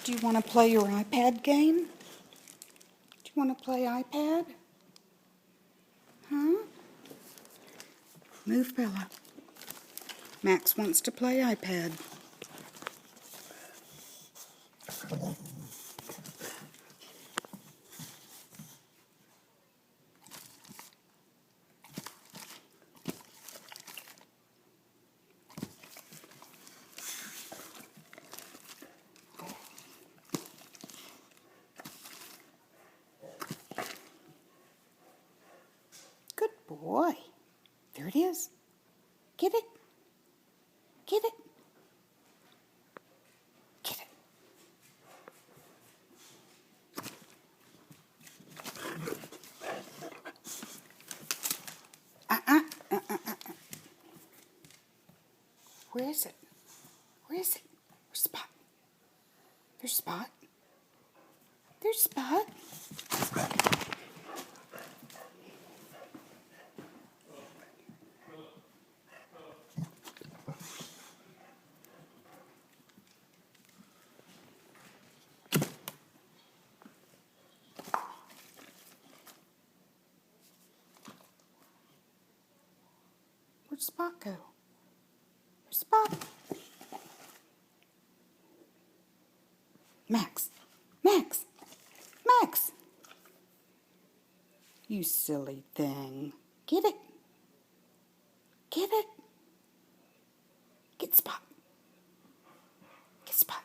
Do you want to play your iPad game? Do you want to play iPad? Huh? Move, Bella. Max wants to play iPad. Good boy. There it is. Get it. Get it. Get it. Where is it? Where is it? Where's Spot? There's Spot. There's Spot. Where'd Spot go? Where's Spot? Max. Max. Max. You silly thing. Get it. Get it. Get Spot. Get Spot.